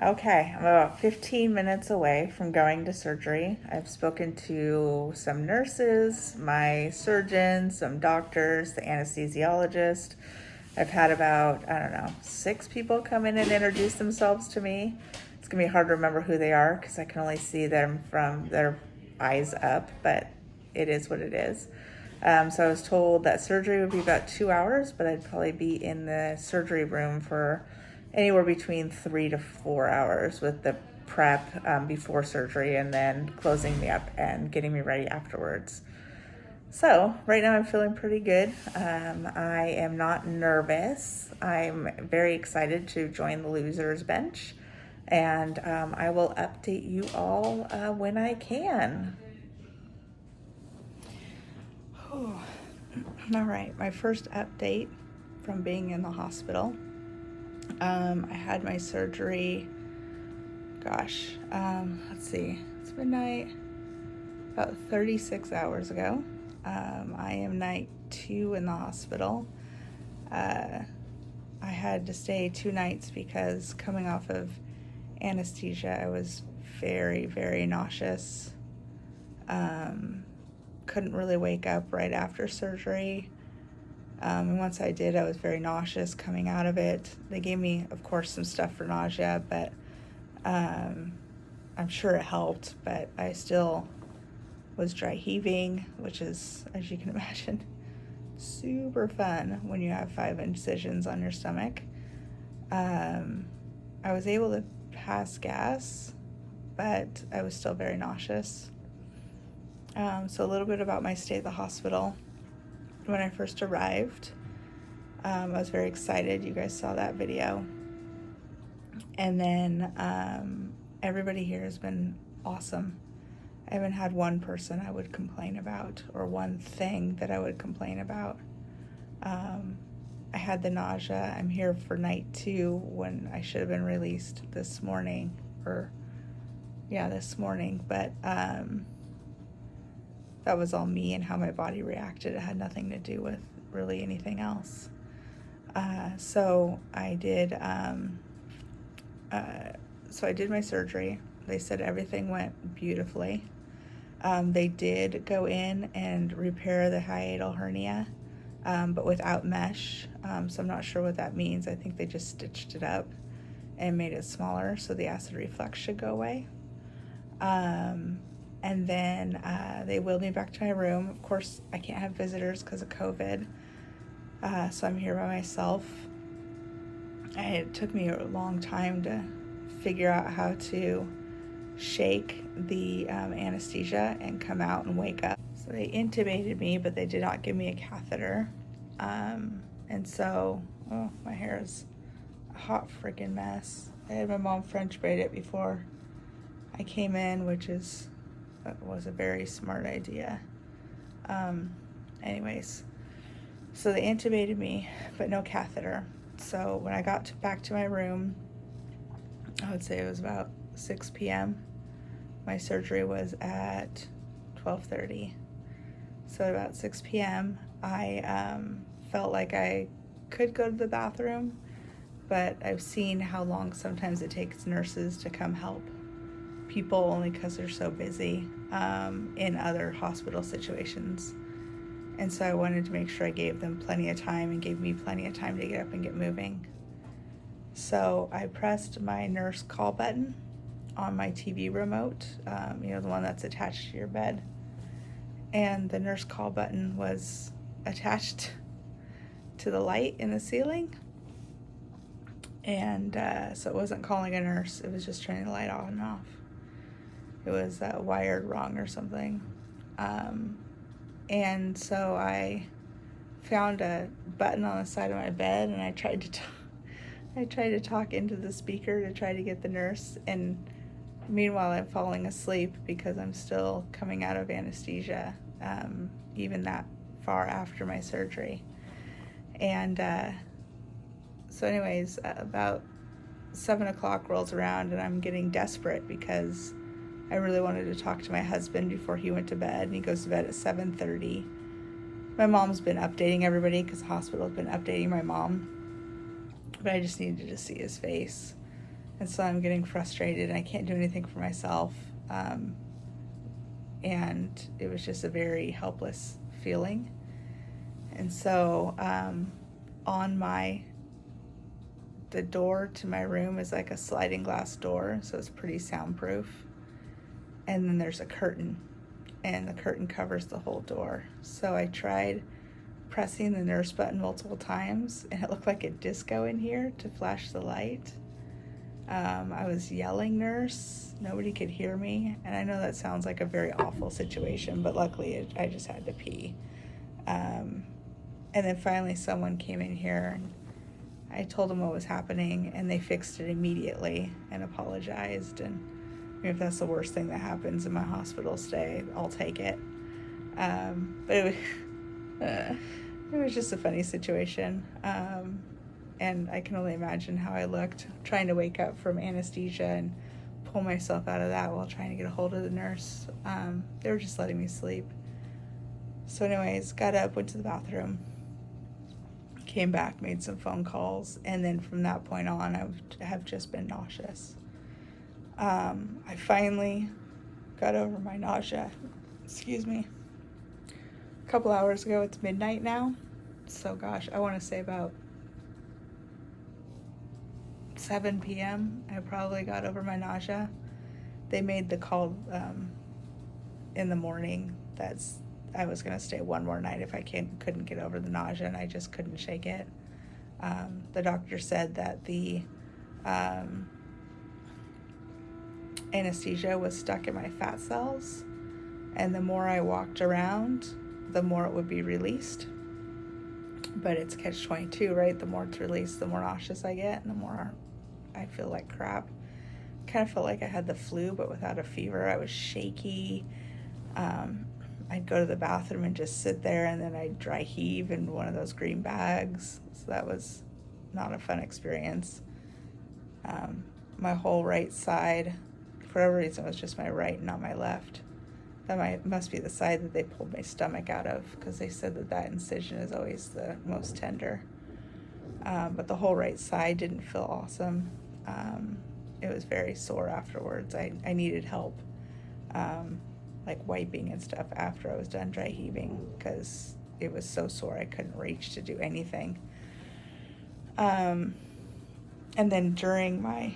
Okay, I'm about 15 minutes away from going to surgery. I've spoken to some nurses, my surgeon, some doctors, the anesthesiologist. I've had about, I don't know, 6 people come in and introduce themselves to me. It's gonna be hard to remember who they are because I can only see them from their eyes up, but it is what it is. So I was told that surgery would be about 2 hours, but I'd probably be in the surgery room for anywhere between 3 to 4 hours with the prep before surgery and then closing me up and getting me ready afterwards. So right now I'm feeling pretty good. I am not nervous. I'm very excited to join the losers bench, and I will update you all when I can. All right, my first update from being in the hospital. I had my surgery, let's see, it's midnight, about 36 hours ago. I am night 2 in the hospital. I had to stay 2 nights because coming off of anesthesia, I was very, very nauseous. Couldn't really wake up right after surgery. And once I did, I was very nauseous coming out of it. They gave me, of course, some stuff for nausea, but I'm sure it helped, but I still was dry heaving, which is, as you can imagine, super fun when you have 5 incisions on your stomach. I was able to pass gas, but I was still very nauseous. So a little bit about my stay at the hospital. When I first arrived, I was very excited. You guys saw that video. And then everybody here has been awesome. I haven't had one person I would complain about or one thing that I would complain about. I had the nausea. I'm here for night 2 when I should have been released this morning. This morning. But that was all me and how my body reacted. It had nothing to do with really anything else. So I did my surgery. They said everything went beautifully. They did go in and repair the hiatal hernia, but without mesh. So I'm not sure what that means. I think they just stitched it up and made it smaller so the acid reflux should go away. And then they wheeled me back to my room. Of course, I can't have visitors because of COVID, so I'm here by myself. It took me a long time to figure out how to shake the anesthesia and come out and wake up. So they intubated me, but they did not give me a catheter. And so, my hair is a hot freaking mess. I had my mom French braid it before I came in, which was a very smart idea. Anyways, so they intubated me, but no catheter. So when I got back to my room, I would say it was about 6 p.m. My surgery was at 12:30. So at about 6 p.m., I felt like I could go to the bathroom, but I've seen how long sometimes it takes nurses to come help people only because they're so busy in other hospital situations. And so I wanted to make sure I gave them plenty of time and gave me plenty of time to get up and get moving. So I pressed my nurse call button on my TV remote, the one that's attached to your bed. And the nurse call button was attached to the light in the ceiling. And so it wasn't calling a nurse, it was just turning the light on and off. It was wired wrong or something. And so I found a button on the side of my bed, and I tried to talk into the speaker to try to get the nurse. And meanwhile, I'm falling asleep because I'm still coming out of anesthesia, even that far after my surgery. And so anyways, about 7 o'clock rolls around, and I'm getting desperate because I really wanted to talk to my husband before he went to bed, and he goes to bed at 7:30. My mom's been updating everybody because the hospital's been updating my mom, but I just needed to see his face. And so I'm getting frustrated, and I can't do anything for myself. And it was just a very helpless feeling. And so the door to my room is like a sliding glass door, so it's pretty soundproof. And then there's a curtain, and the curtain covers the whole door. So I tried pressing the nurse button multiple times, and it looked like a disco in here to flash the light. I was yelling nurse. Nobody could hear me. And I know that sounds like a very awful situation, but luckily I just had to pee. And then finally someone came in here, and I told them what was happening, and they fixed it immediately and apologized. And if that's the worst thing that happens in my hospital stay, I'll take it. But it was just a funny situation. And I can only imagine how I looked trying to wake up from anesthesia and pull myself out of that while trying to get a hold of the nurse. They were just letting me sleep. So anyways, got up, went to the bathroom, came back, made some phone calls, and then from that point on, I have just been nauseous. I finally got over my nausea. Excuse me. A couple hours ago. It's midnight now. So gosh, I want to say about 7 p.m. I probably got over my nausea. They made the call in the morning that I was going to stay one more night if I couldn't get over the nausea, and I just couldn't shake it. The doctor said that the anesthesia was stuck in my fat cells, and the more I walked around, the more it would be released. But it's catch-22, right? The more it's released, the more nauseous I get, and the more I feel like crap. Kind of felt like I had the flu, but without a fever. I was shaky. I'd go to the bathroom and just sit there, and then I'd dry heave in one of those green bags. So that was not a fun experience. My whole right side, for whatever reason, was just my right, not my left. That must be the side that they pulled my stomach out of, because they said that incision is always the most tender. But the whole right side didn't feel awesome. It was very sore afterwards. I needed help, like wiping and stuff after I was done dry heaving, because it was so sore I couldn't reach to do anything. And then during my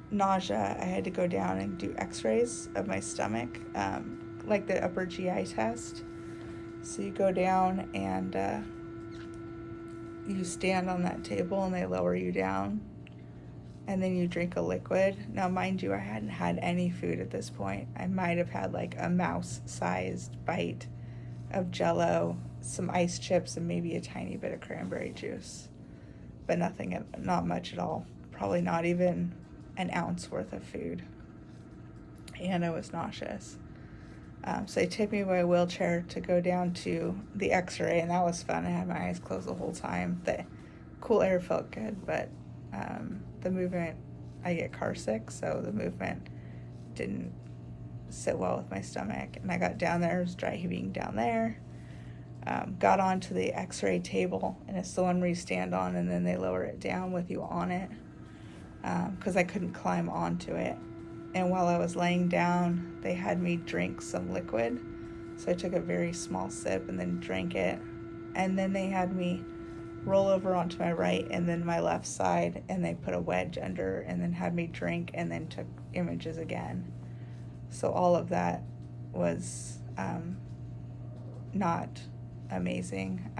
nausea, I had to go down and do x-rays of my stomach, like the upper GI test. So you go down and you stand on that table, and they lower you down, and then you drink a liquid. Now, mind you, I hadn't had any food at this point. I might have had like a mouse-sized bite of Jell-O, some ice chips, and maybe a tiny bit of cranberry juice, but not much at all. Probably not even an ounce worth of food. And I was nauseous. So they took me by a wheelchair to go down to the x-ray, and that was fun. I had my eyes closed the whole time. The cool air felt good, but the movement, I get car sick, so the movement didn't sit well with my stomach. And I got down there, was dry heaving down there. Got onto the x-ray table, and it's the one where you stand on, and then they lower it down with you on it, because I couldn't climb onto it. And while I was laying down, they had me drink some liquid. So I took a very small sip and then drank it. And then they had me roll over onto my right and then my left side, and they put a wedge under and then had me drink and then took images again. So all of that was not amazing.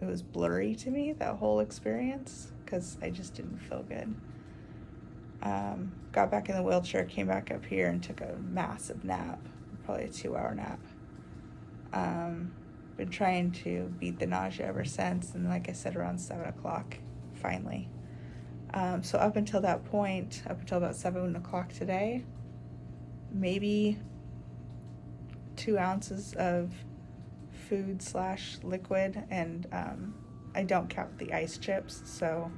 It was blurry to me, that whole experience, because I just didn't feel good. Got back in the wheelchair, came back up here, and took a massive nap, probably a 2-hour nap. Been trying to beat the nausea ever since, and like I said, around 7 o'clock, finally. So up until that point, up until about 7 o'clock today, maybe 2 ounces of food/liquid, and I don't count the ice chips, so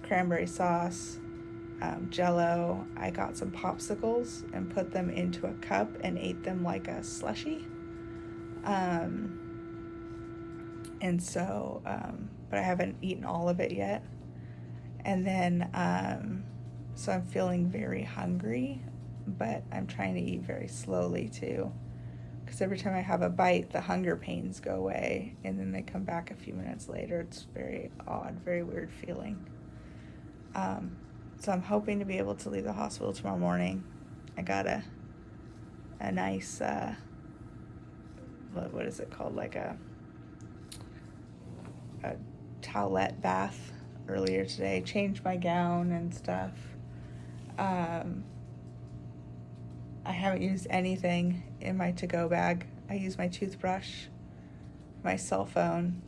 cranberry sauce, Jell-O. I got some popsicles and put them into a cup and ate them like a slushie. And so, but I haven't eaten all of it yet. And then, so I'm feeling very hungry, but I'm trying to eat very slowly too. Because every time I have a bite, the hunger pains go away, and then they come back a few minutes later. It's very odd, very weird feeling. So I'm hoping to be able to leave the hospital tomorrow morning. I got a nice, what is it called? Like a towelette bath earlier today. Changed my gown and stuff. I haven't used anything in my to-go bag. I use my toothbrush, my cell phone,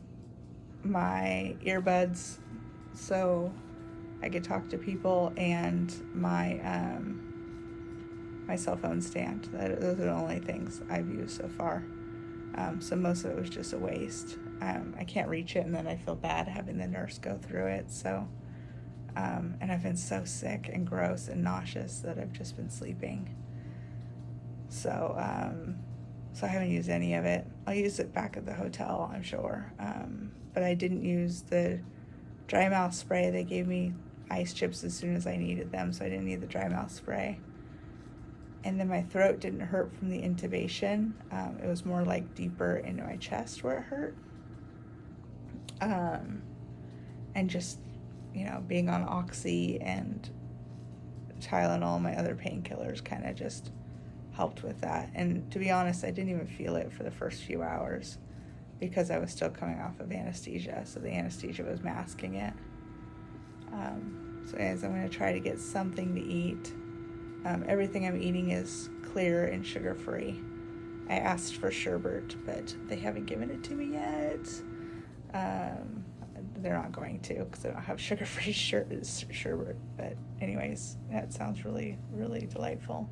my earbuds, so I could talk to people, and my my cell phone stand. Those are the only things I've used so far. So most of it was just a waste. I can't reach it, and then I feel bad having the nurse go through it. So, and I've been so sick and gross and nauseous that I've just been sleeping. So, so I haven't used any of it. I'll use it back at the hotel, I'm sure. But I didn't use the dry mouth spray. They gave me ice chips as soon as I needed them, so I didn't need the dry mouth spray. And then my throat didn't hurt from the intubation. It was more like deeper into my chest where it hurt. And just, being on Oxy and Tylenol, my other painkillers, kind of just helped with that. And to be honest, I didn't even feel it for the first few hours because I was still coming off of anesthesia, so the anesthesia was masking it. So anyways, I'm going to try to get something to eat. Everything I'm eating is clear and sugar-free. I asked for sherbet, but they haven't given it to me yet. They're not going to because I don't have sugar-free sherbet. But anyways, that sounds really, really delightful.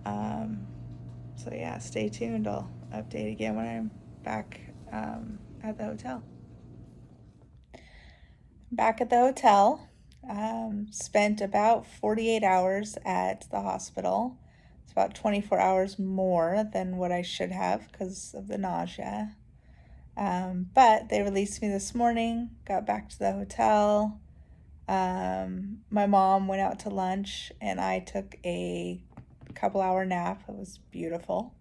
So yeah, stay tuned. I'll update again when I'm back at the hotel. Back at the hotel, spent about 48 hours at the hospital. It's about 24 hours more than what I should have because of the nausea. But they released me this morning, got back to the hotel. My mom went out to lunch and I took a couple-hour nap. It was beautiful.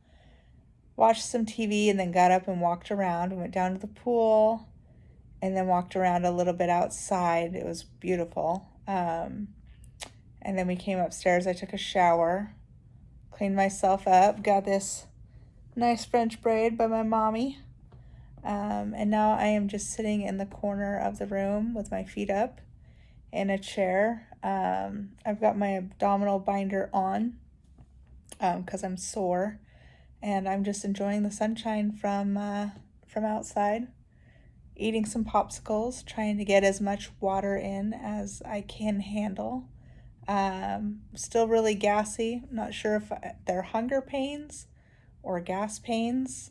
Watched some TV and then got up and walked around. We went down to the pool and then walked around a little bit outside. It was beautiful. And then we came upstairs. I took a shower, cleaned myself up, got this nice French braid by my mommy. And now I am just sitting in the corner of the room with my feet up in a chair. I've got my abdominal binder on because I'm sore, and I'm just enjoying the sunshine from outside, eating some popsicles, trying to get as much water in as I can handle. Still really gassy. Not sure if they're hunger pains or gas pains.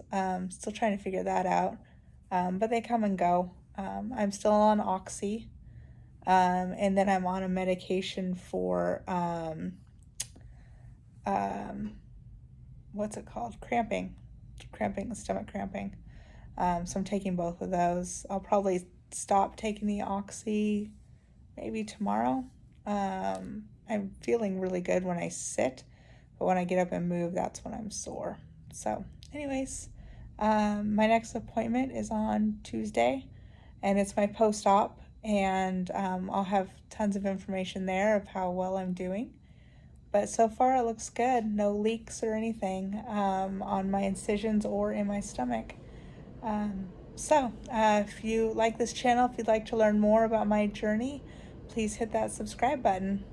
Still trying to figure that out. But they come and go. I'm still on Oxy. And then I'm on a medication for, what's it called? Cramping, stomach cramping. So I'm taking both of those. I'll probably stop taking the Oxy maybe tomorrow. I'm feeling really good when I sit, but when I get up and move, that's when I'm sore. So anyways, my next appointment is on Tuesday, and it's my post-op, and I'll have tons of information there of how well I'm doing. But so far it looks good. No leaks or anything on my incisions or in my stomach. So if you like this channel, if you'd like to learn more about my journey, please hit that subscribe button.